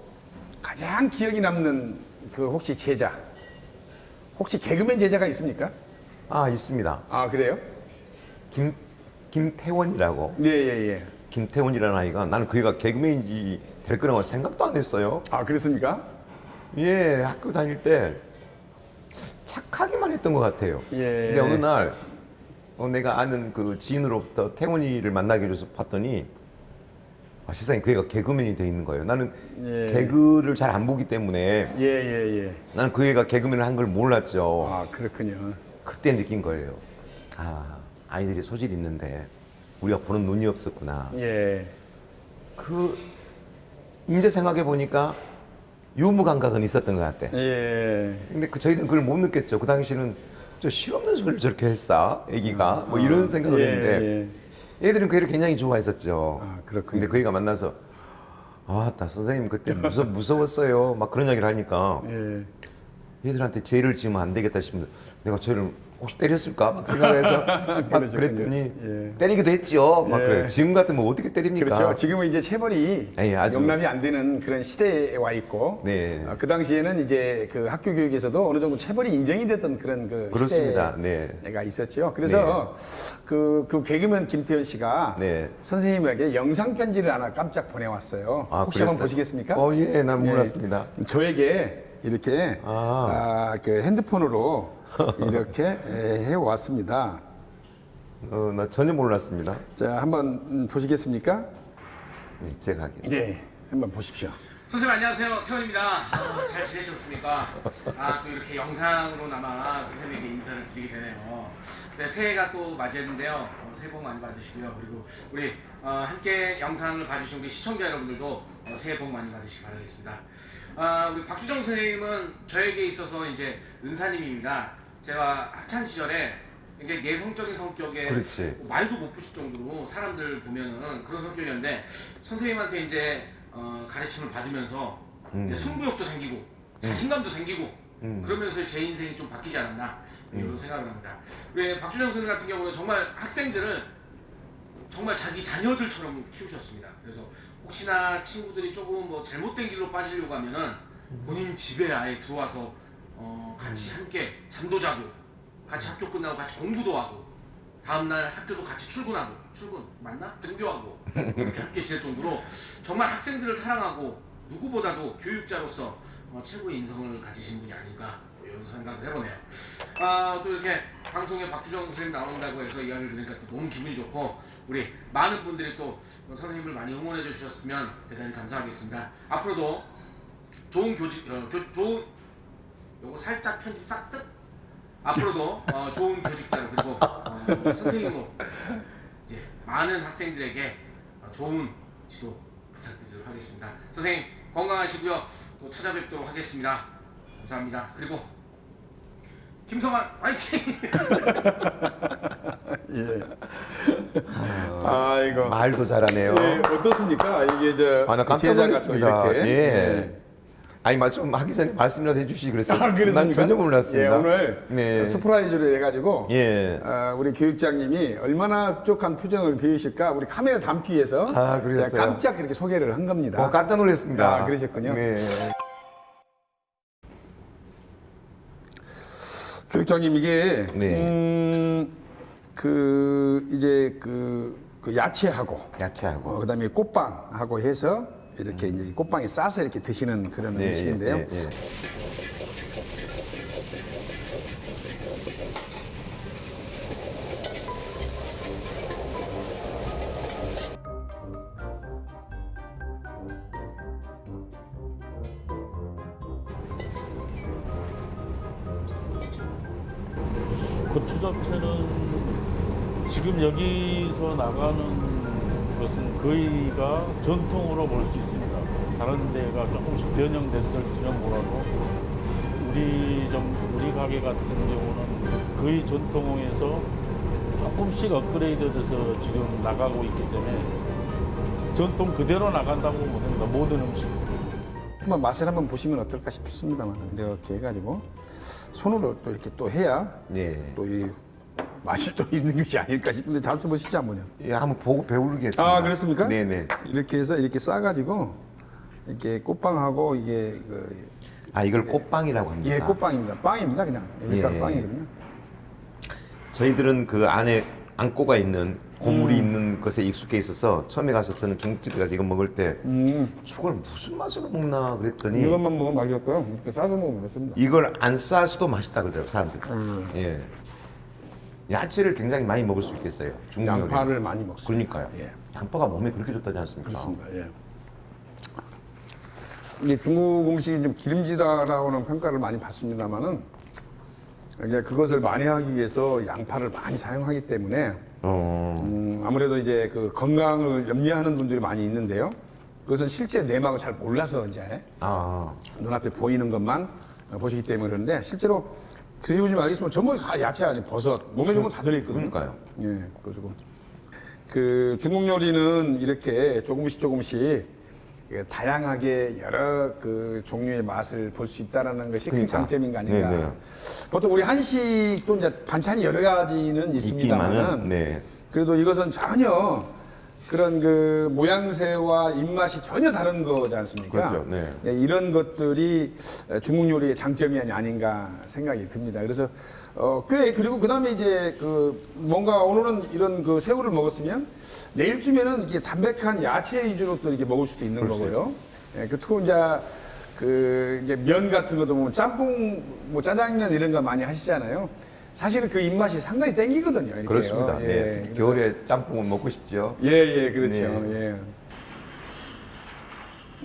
가장 기억이 남는 그 혹시 제자, 혹시 개그맨 제자가 있습니까? 아, 있습니다. 아 그래요? 김태원이라고. 예. 김태원이라는 아이가 나는 그 애가 개그맨인지 될 거라고 생각도 안 했어요. 아 그렇습니까? 예, 학교 다닐 때 착하기만 했던 것 같아요. 예. 근데 어느 날 내가 아는 그 지인으로부터 태원이를 만나게 해줘서 봤더니 세상에 그 애가 개그맨이 돼 있는 거예요. 나는 예. 개그를 잘 안 보기 때문에 예. 나는 그 애가 개그맨을 한 걸 몰랐죠. 아 그렇군요. 그때 느낀 거예요. 아, 아이들이 소질이 있는데 우리가 보는 눈이 없었구나. 예. 이제 생각해 보니까 유무 감각은 있었던 것 같아. 예. 근데 저희들은 그걸 못 느꼈죠. 그 당시에는 저 실없는 소리를 저렇게 했어, 애기가. 뭐 이런 생각을 했는데 애들은 그 애를 굉장히 좋아했었죠. 아, 그렇군요. 근데 그 애가 만나서 나 선생님 그때 무서웠어요. 막 그런 이야기를 하니까 예. 얘들한테 죄를 지으면 안 되겠다 싶은데 내가 쟤를 혹시 때렸을까? 막 생각을 해서 막 그러셨군요. 그랬더니 예. 때리기도 했죠. 막 예. 그래. 지금 같으면 어떻게 때립니까? 그렇죠. 지금은 이제 체벌이 예, 아주. 용납이 안 되는 그런 시대에 와 있고, 네. 그 당시에는 이제 그 학교 교육에서도 어느 정도 체벌이 인정이 됐던 그런 그 그렇습니다. 시대가 있었죠. 그래서 그 개그맨 김태현 씨가 네. 선생님에게 영상 편지를 하나 깜짝 보내왔어요. 아, 혹시 한번 그랬어요? 보시겠습니까? 예, 난 몰랐습니다. 저에게 이렇게 그 핸드폰으로 이렇게 해왔습니다. 나 전혀 몰랐습니다. 자, 한번 보시겠습니까? 네, 제가 하겠습니다. 네, 한번 보십시오. 선생님 안녕하세요. 태원입니다. 잘 지내셨습니까? 또 이렇게 영상으로나마 선생님에게 인사를 드리게 되네요. 네, 새해가 또 맞이했는데요. 새해 복 많이 받으시고요. 그리고 우리 함께 영상을 봐주신 우리 시청자 여러분들도 새해 복 많이 받으시기 바라겠습니다. 우리 박주정 선생님은 저에게 있어서 이제 은사님입니다. 제가 학창 시절에 굉장히 내성적인 성격에 그렇지. 말도 못 붙일 정도로 사람들 보면은 그런 성격이었는데 선생님한테 이제 가르침을 받으면서 이제 승부욕도 생기고 자신감도 생기고 그러면서 제 인생이 좀 바뀌지 않았나 이런 생각을 합니다. 우리 박주정 선생님 같은 경우는 정말 학생들을 정말 자기 자녀들처럼 키우셨습니다. 그래서 혹시나 친구들이 조금 뭐 잘못된 길로 빠지려고 하면은 본인 집에 아예 들어와서 같이 함께 잠도 자고 같이 학교 끝나고 같이 공부도 하고 다음날 학교도 같이 출근 맞나? 등교하고 이렇게 함께 지낼 정도로 정말 학생들을 사랑하고 누구보다도 교육자로서 최고의 인성을 가지신 분이 아닐까 이런 생각을 해보네요. 또 이렇게 방송에 박주정 선생님 나온다고 해서 이야기를 들으니까 또 너무 기분이 좋고 우리 많은 분들이 또 선생님을 많이 응원해 주셨으면 대단히 감사하겠습니다. 앞으로도 좋은 좋은 요거 살짝 편집 싹 뜯. 앞으로도 좋은 교직자로 그리고 선생님으로 이제 많은 학생들에게 좋은 지도 부탁드리도록 하겠습니다. 선생님 건강하시고요. 또 찾아뵙도록 하겠습니다. 감사합니다. 그리고 김성환 화이팅! 예. 아이고. 말도 잘하네요. 예, 어떻습니까? 이게 저 나 깜짝 제자가 또 놀랐습니다. 이렇게. 예. 아니 말씀 하기 전에 말씀이라도 해주시지 그랬어요. 그렇습니까? 난 전혀 몰랐습니다. 예, 오늘 네. 서프라이즈로 해가지고 예. 우리 교육장님이 얼마나 흡족한 표정을 비우실까 우리 카메라 담기 위해서 그러셨어요? 제가 깜짝 이렇게 소개를 한 겁니다. 깜짝 놀랐습니다. 그러셨군요. 네. 교육장님 이게 네. 이제 그 야채하고 야채하고. 그다음에 꽃빵하고 해서 이렇게 이제 꽃빵에 싸서 이렇게 드시는 그런 네, 음식인데요. 네, 네. 고추 자체는 지금 여기서 나가는 것은 거의가 전통으로 볼 수 있습니다. 다른 데가 조금씩 변형됐을지는 몰라도 우리 가게 같은 경우는 거의 전통에서 조금씩 업그레이드돼서 지금 나가고 있기 때문에 전통 그대로 나간다고 보면 됩니다. 모든 음식. 한번 맛을 한번 보시면 어떨까 싶습니다만 이렇게 해가지고 손으로 또 이렇게 또 해야 네. 또 이 맛이 또 있는 것이 아닐까 싶은데 잘 써보시죠 한번요. 예, 한번 보고 배우겠습니다. 그렇습니까? 네네. 이렇게 해서 이렇게 싸가지고 이렇게 꽃빵하고 이게 이걸 꽃빵이라고 합니다. 예 꽃빵입니다. 빵입니다 그냥 밀가루 예. 빵이거든요. 저희들은 그 안에 안고가 있는 고물이 음. 있는 것에 익숙해 있어서 처음에 가서 저는 중국집에 가서 이거 먹을 때 저걸 무슨 맛으로 먹나 그랬더니 이것만 먹으면 맛있었고요. 이렇게 싸서 먹으면 맛있습니다. 이걸 안 싸서도 맛있다 그러더라고요 사람들이. 예. 야채를 굉장히 많이 먹을 수 있겠어요. 중국 요리. 양파를 많이 먹습니다. 그러니까요. 예. 양파가 몸에 그렇게 좋다지 않습니까? 그렇습니다. 예. 이게 중국 음식이 좀 기름지다라고는 평가를 많이 받습니다만은 이제 그것을 만회하기 위해서 양파를 많이 사용하기 때문에 아무래도 이제 그 건강을 염려하는 분들이 많이 있는데요. 그것은 실제 내막을 잘 몰라서 이제 눈앞에 보이는 것만 보시기 때문에 그런데 실제로 드셔보시면 알겠지만 전부 다 야채 아니 버섯 몸에 좋은 거 다 들어있거든요. 그러니까요. 예, 그래가지고 그 중국 요리는 이렇게 조금씩 다양하게 여러 그 종류의 맛을 볼 수 있다라는 것이 큰 그러니까. 장점인 거 아닌가. 네네. 보통 우리 한식도 이제 반찬이 여러 가지는 있습니다만은 있기만은, 네. 그래도 이것은 전혀 그런 그 모양새와 입맛이 전혀 다른 거지 않습니까? 그렇죠. 네. 네, 이런 것들이 중국 요리의 장점이 아닌가 생각이 듭니다. 그래서 꽤 그리고 그다음에 이제 그 뭔가 오늘은 이런 그 새우를 먹었으면 내일쯤에는 이게 담백한 야채 위주로 또 이렇게 먹을 수도 있는 거고요. 예, 그리고 이제 그 이제 면 같은 것도 보면 짬뽕 뭐 짜장면 이런 거 많이 하시잖아요. 사실은 그 입맛이 상당히 땡기거든요. 이렇게요. 그렇습니다. 예, 네. 그래서- 겨울에 짬뽕을 먹고 싶죠. 예, 그렇죠. 네.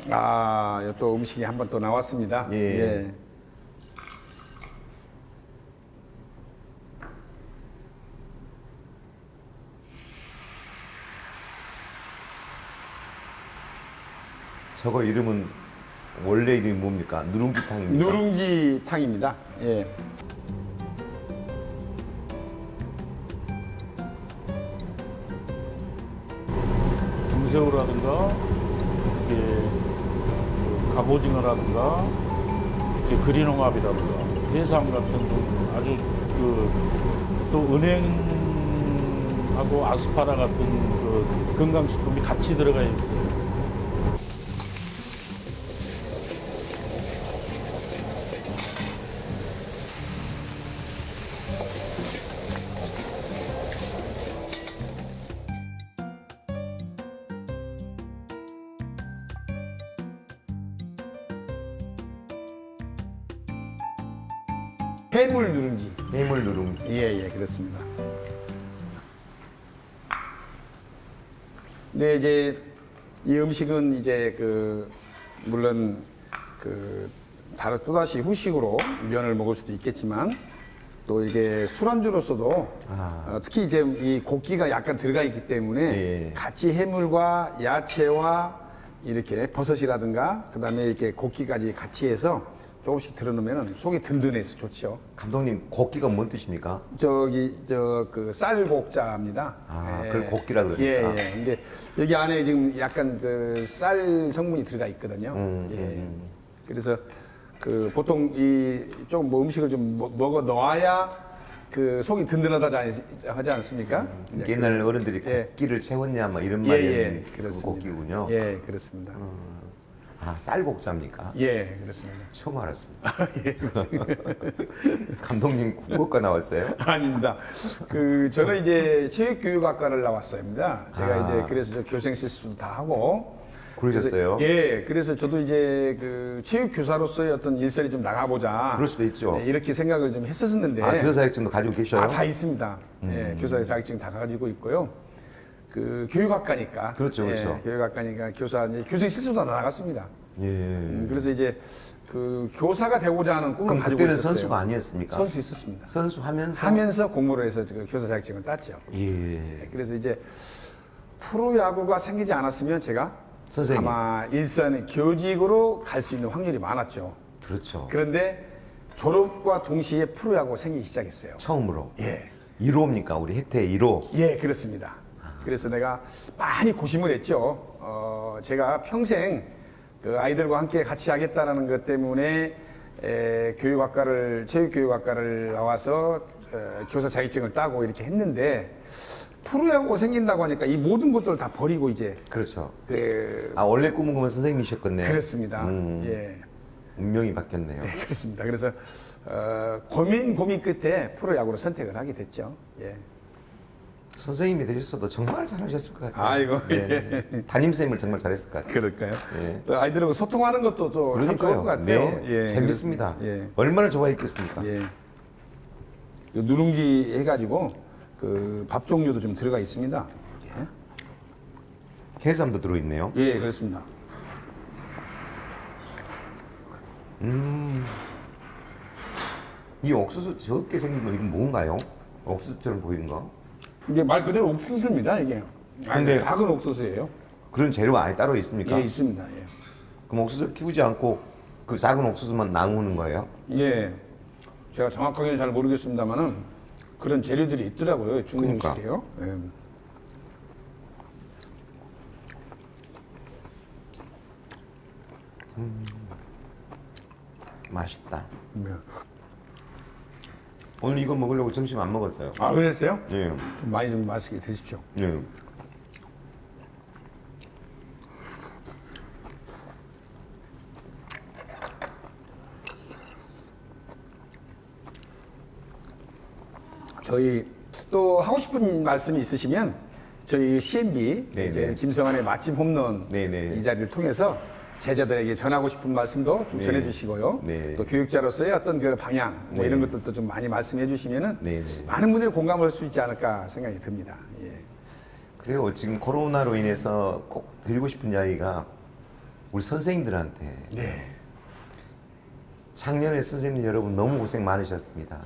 예. 또 음식이 한 번 또 나왔습니다. 예. 저거 이름은 원래 이름이 뭡니까? 누룽지탕입니까? 누룽지탕입니다. 예. 중새우라든가 이게 그 갑오징어라든가 이렇게 그린홍합이라든가 해삼 같은 좀 아주 그 또 은행하고 아스파라 같은 그 건강식품이 같이 들어가 있어요. 해물 누룽지. 해물 누룽지. 예, 그렇습니다. 근데 이제 이 음식은 이제 그 물론 그 다른 또다시 후식으로 면을 먹을 수도 있겠지만 또 이게 술안주로서도 특히 이제 이 고기가 약간 들어가 있기 때문에 예. 같이 해물과 야채와 이렇게 버섯이라든가 그다음에 이렇게 고기까지 같이 해서 조금씩 들어놓으면 속이 든든해서 좋죠. 감독님 곡기가 뭔 뜻입니까? 그 쌀곡자입니다. 그걸 곡기라 그러니까. 예. 근데 여기 안에 지금 약간 그 쌀 성분이 들어가 있거든요. 그래서 그 보통 이 좀 뭐 음식을 좀 먹어 넣어야 그 속이 든든하다 하지 않습니까? 옛날 어른들이 예. 곡기를 채웠냐 뭐 이런 말이 예, 그 그렇습니다. 곡기군요. 예, 그렇습니다. 쌀곡자입니까? 예, 그렇습니다. 처음 알았습니다. 예, 그렇습니다. 감독님 국어과 나왔어요? 아닙니다. 저는 이제 체육교육학과를 나왔습니다. 제가 이제 그래서 저 교생 실습도 다 하고. 그러셨어요? 그래서 저도 이제 그 체육교사로서의 어떤 일선에 좀 나가보자. 그럴 수도 있죠. 네, 이렇게 생각을 좀 했었는데. 교사 자격증도 가지고 계셔요? 다 있습니다. 예, 교사 자격증 다 가지고 있고요. 그 교육학과니까. 그렇죠, 그렇죠. 교육학과니까 이제 교생 실습도 다 나갔습니다. 예. 그래서 이제 그 교사가 되고자 하는 꿈을 그럼 가지고 그때는 있었어요. 선수가 아니었습니까? 선수 있었습니다. 선수 하면서? 하면서 공부를 해서 그 교사 자격증을 땄죠. 예. 그래서 이제 프로야구가 생기지 않았으면 제가 선생님. 아마 일선 교직으로 갈 수 있는 확률이 많았죠. 그렇죠. 그런데 졸업과 동시에 프로야구가 생기기 시작했어요. 처음으로. 예. 1호입니까? 우리 혜태 1호. 예, 그렇습니다. 그래서 내가 많이 고심을 했죠. 제가 평생 그 아이들과 함께 같이 하겠다라는 것 때문에 체육교육학과를 나와서 교사 자격증을 따고 이렇게 했는데 프로야구가 생긴다고 하니까 이 모든 것들을 다 버리고 이제 그렇죠. 그 원래 꿈은 그러면 선생님이셨겠네요. 그렇습니다. 예. 운명이 바뀌었네요. 네, 그렇습니다. 그래서 고민 끝에 프로야구를 선택을 하게 됐죠. 예. 선생님이 되셨어도 정말 잘하셨을 것 같아요. 아이고, 담임쌤을 정말 잘했을 것 같아요. 그럴까요? 예. 또 아이들하고 소통하는 것도 또 참 좋을 것 같아요. 네, 예, 재밌습니다. 예. 얼마나 좋아했겠습니까? 예. 요 누룽지 해가지고 그 밥 종류도 좀 들어가 있습니다. 해삼도 들어있네요. 예, 그렇습니다. 이 옥수수 저렇게 생긴 거 이건 뭔가요? 옥수수처럼 보이는 거? 이게 말 그대로 옥수수입니다, 이게. 근데- 작은 옥수수예요. 그런 재료가 아예 따로 있습니까? 예, 있습니다. 예. 그럼 옥수수 키우지 않고 그 작은 옥수수만 나무는 거예요? 예. 제가 정확하게는 잘 모르겠습니다만은 그런 재료들이 있더라고요. 중국 그러니까. 음식이에요. 예. 맛있다. 네. 오늘 이거 먹으려고 점심 안 먹었어요. 아, 그랬어요? 예. 좀 많이 좀 맛있게 드십시오. 예. 저희 또 하고 싶은 말씀이 있으시면 저희 CNB 네네. 이제 김성환의 맛집 홈런 네네. 이 자리를 통해서 제자들에게 전하고 싶은 말씀도 좀 네. 전해주시고요. 네. 또 교육자로서의 어떤 그 방향 뭐 네. 이런 것들도 좀 많이 말씀해 주시면은 네네. 많은 분들이 공감할 수 있지 않을까 생각이 듭니다. 예. 그래요. 지금 코로나로 인해서 꼭 드리고 싶은 이야기가 우리 선생님들한테 네. 작년에 선생님 여러분 너무 고생 많으셨습니다.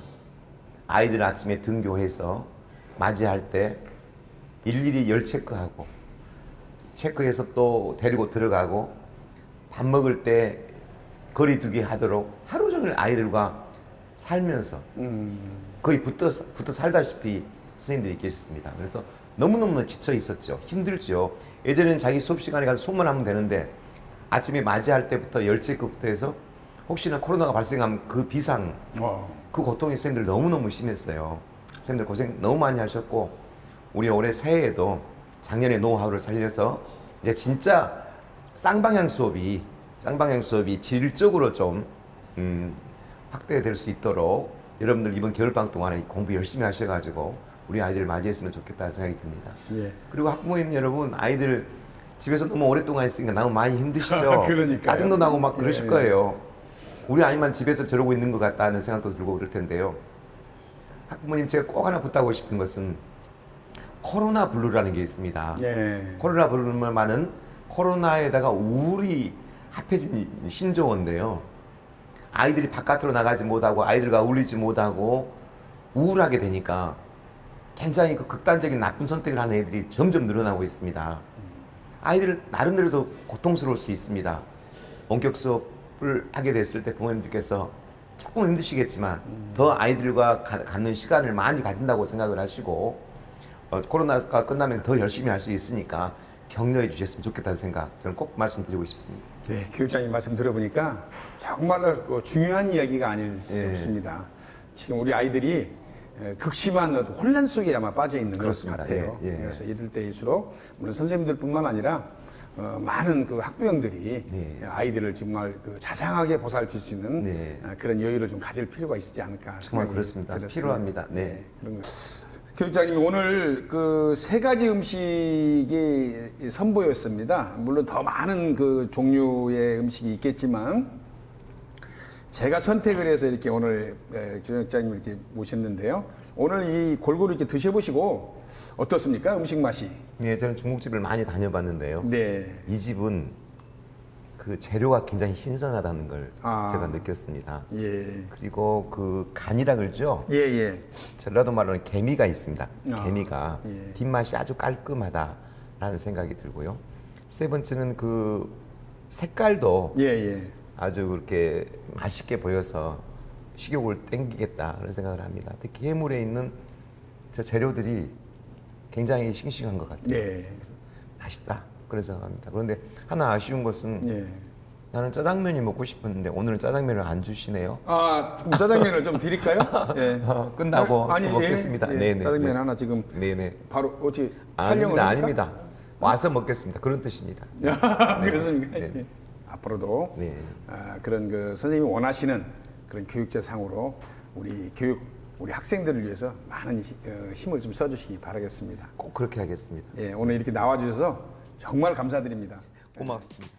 아이들 아침에 등교해서 맞이할 때 일일이 열 체크하고 체크해서 또 데리고 들어가고 밥 먹을 때 거리두기 하도록 하루 종일 아이들과 살면서 거의 붙어 살다시피 선생님들이 계셨습니다. 그래서 너무너무 지쳐 있었죠. 힘들죠. 예전에는 자기 수업 시간에 가서 수업만 하면 되는데 아침에 맞이할 때부터 열 체크부터 해서 혹시나 코로나가 발생하면 그 비상 그 고통이 선생님들 너무너무 심했어요. 선생님들 고생 너무 많이 하셨고 우리 올해 새해에도 작년의 노하우를 살려서 이제 진짜 쌍방향 수업이 질적으로 좀 확대될 수 있도록 여러분들 이번 겨울방학 동안에 공부 열심히 하셔가지고 우리 아이들을 맞이했으면 좋겠다는 생각이 듭니다. 예. 그리고 학부모님 여러분 아이들 집에서 너무 오랫동안 있으니까 너무 많이 힘드시죠? 그러니까요. 짜증도 나고 막 그러실 예. 거예요. 우리 아이만 집에서 저러고 있는 것 같다는 생각도 들고 그럴 텐데요. 학부모님 제가 꼭 하나 부탁하고 싶은 것은 코로나 블루라는 게 있습니다. 예. 코로나 블루만은 코로나에다가 우울이 합해진 신조어인데요. 아이들이 바깥으로 나가지 못하고 아이들과 어울리지 못하고 우울하게 되니까 굉장히 그 극단적인 나쁜 선택을 하는 애들이 점점 늘어나고 있습니다. 아이들 나름대로도 고통스러울 수 있습니다. 원격 수업 교육을 하게 됐을 때 부모님들께서 조금 힘드시겠지만 더 아이들과 갖는 시간을 많이 가진다고 생각을 하시고 코로나가 끝나면 더 열심히 할 수 있으니까 격려해 주셨으면 좋겠다는 생각 저는 꼭 말씀드리고 싶습니다. 네, 교육장님 말씀 들어보니까 정말로 중요한 이야기가 아닐 수 예. 없습니다. 지금 우리 아이들이 극심한 혼란 속에 아마 빠져 있는 것 그렇습니다. 같아요. 예, 예. 그래서 이럴 때일수록 물론 선생님들뿐만 아니라 많은 그 학부형들이 네. 아이들을 정말 그 자상하게 보살필 수 있는 네. 그런 여유를 좀 가질 필요가 있지 않을까 정말 생각이 그렇습니다. 들었습니다. 필요합니다. 네. 그런 거. 교육장님이 오늘 그 세 가지 음식이 선보였습니다. 물론 더 많은 그 종류의 음식이 있겠지만 제가 선택을 해서 이렇게 오늘 교육장님 이렇게 모셨는데요. 오늘 이 골고루 이렇게 드셔보시고 어떻습니까? 음식 맛이? 네, 저는 중국집을 많이 다녀봤는데요. 네. 이 집은 그 재료가 굉장히 신선하다는 걸 아. 제가 느꼈습니다. 예. 그리고 그 간이라 그러죠. 예, 예. 전라도 말로는 개미가 있습니다. 아, 개미가 예. 뒷맛이 아주 깔끔하다라는 생각이 들고요. 세 번째는 그 색깔도 예, 예. 아주 그렇게 맛있게 보여서 식욕을 땡기겠다 그런 생각을 합니다. 특히 해물에 있는 저 재료들이 굉장히 싱싱한 것 같아요. 네. 맛있다 그런 생각합니다. 그런데 하나 아쉬운 것은 예. 나는 짜장면이 먹고 싶었는데 오늘은 짜장면을 안 주시네요. 아, 조금 짜장면을 좀 드릴까요? 예. 끝나고 또 먹겠습니다. 예, 예. 네네. 짜장면 네. 하나 지금 네네. 바로 어떻게 촬영을 아닙니다. 합니까? 아닙니다. 와서 먹겠습니다. 그런 뜻입니다. 그렇습니까? 네. 예. 앞으로도 네. 그런 그 선생님이 원하시는 그런 교육자상으로 우리 학생들을 위해서 많은 힘을 좀 써주시기 바라겠습니다. 꼭 그렇게 하겠습니다. 예, 오늘 이렇게 나와주셔서 정말 감사드립니다. 고맙습니다.